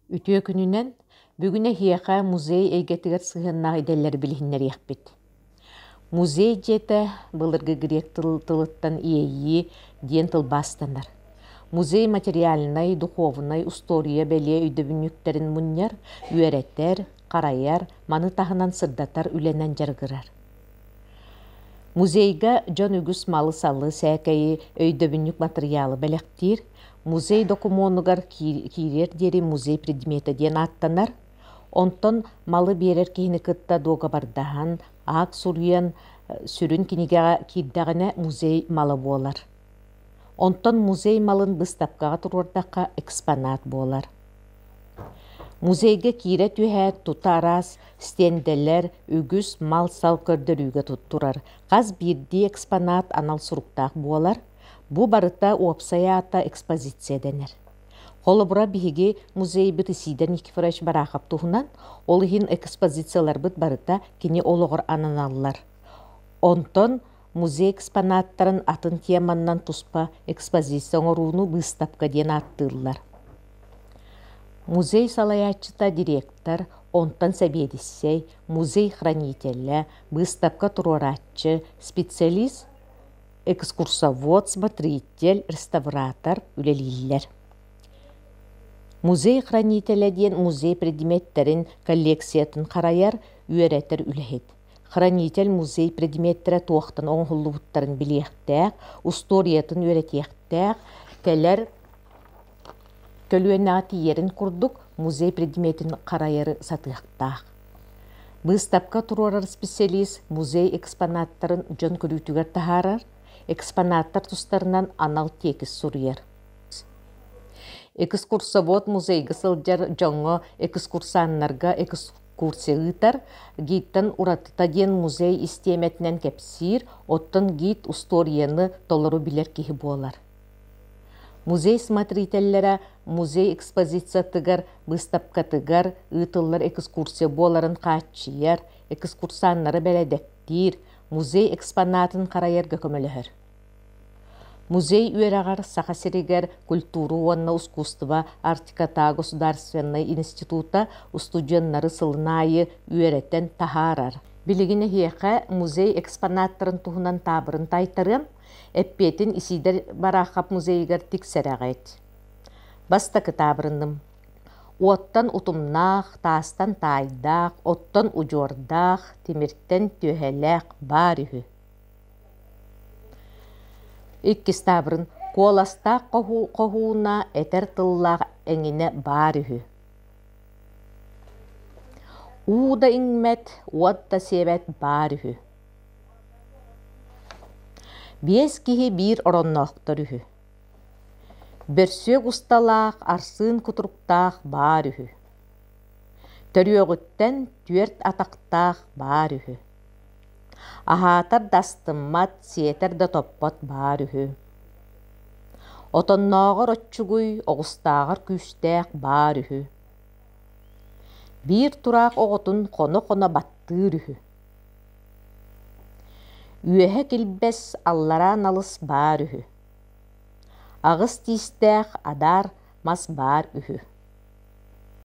Ütüö күнүнен бүгүнэ хияка музей эйгетигер сыһыннаах иделлер билиһиннер иэхпит. Музей жете былыргы грек тылыттан иэйи диэн тылбаастанар. Музей материальнай, духовнай, история беле үйдөбүннүктерин муньяр, үөреттер, караяр, маны тахынан сырдатар үленен жаргырар. Музейга жон үгүс малы салы сәкәйи өйдөбүннүк материалы белектир, музей документугар кирер дери музей предмета диэн аттанар, онтон малы берер кихини кытта дога бардахан, ак суруян сүрүн кинигага кирдагана музей малы болар. Онтон музей малын быстапкага турурдакка экспонат болар. Музейге кире түһәр, тутарас, стенделер, үгүс мал сал көрдөрүүгө туттурар. Каз бирди экспонат анал суруктаак болар. Бу барыта уопсаята экспозиция денер. Холобура биһиги музей бит Исидер Никифорович Барахов туһунан, ол иһин экспозициялар бит барыта кини ологор ананаллар. Онтон музей экспонаттарын атын теманнан туспа экспозиция оңоруunu быстапка диэн аттыыллар. Музей салаячыта директор, онтан сәбедиссей, музей хранителя, быстапка туруаратчы, специалист, экскурсовод, смотритель, реставратор үлелиллер. Музей хранителя диэн музей предметтерин коллекциятын караяр үөреттер үлэхет. Хранитель музей предметтері туақтан оңғылуыттарын білеқтәк, усториятын өретектәк, кәлер көлуенаты ерін күрдік музей предметін қарайыры сатықтақ. Быстапка турарар специалист музей экспонаттарын жон көрүтүгер тахарар, экспонаттар тустарынан анал текис сурьер. Экскурсовод музейгі сылжар жоңы экскурсаннарға экскурсиятар гиттен уратыта диэн музей истеметнен кепсир, оттон гит усторияны толору билер кихи болар. Музей смотрителлера музей экспозициятыгар быстапкатыгар ытыллар экскурсия боларын каатчыяр, экскурсаннары беледектир, музей экспонатын караярга көмөлөһөр. Музей үерагар сахасиригер культуру уонна искусства Артиката государственный института студеннары сылынайы үереттен тахарар. Билигине хиэхэ музей экспонаттарын туһунан табырын тайтырым, эппетин Исидер Барахов музейгер тиксерагайт. Баста кытабырыным. Оттан утумнах, тастан тайдах, оттан ужордах, тимирттен төһэлэх бар үһү. Иккис табырын коластақ қоғуына этер тыллақ әңіне бар үхі. Уда иңмет, уатта себет бар үхі. Бес кихи бір оронноқтыр үхі. Берсөг ұсталақ, арсын күтіріктақ бар үхі. Төріөғіттен түрт атақтақ бар үхі. Ахатар дастыммат, сиетер да топпот бар үхі. Отонноғыр отчугуй, оғыстағыр күстәк бар үхі. Бір турақ оғытын қоны-қона баттыр үхі. Үйәхі келбес алларан алыс бар үхі. Ағыз тистәк адар мас бар үхі.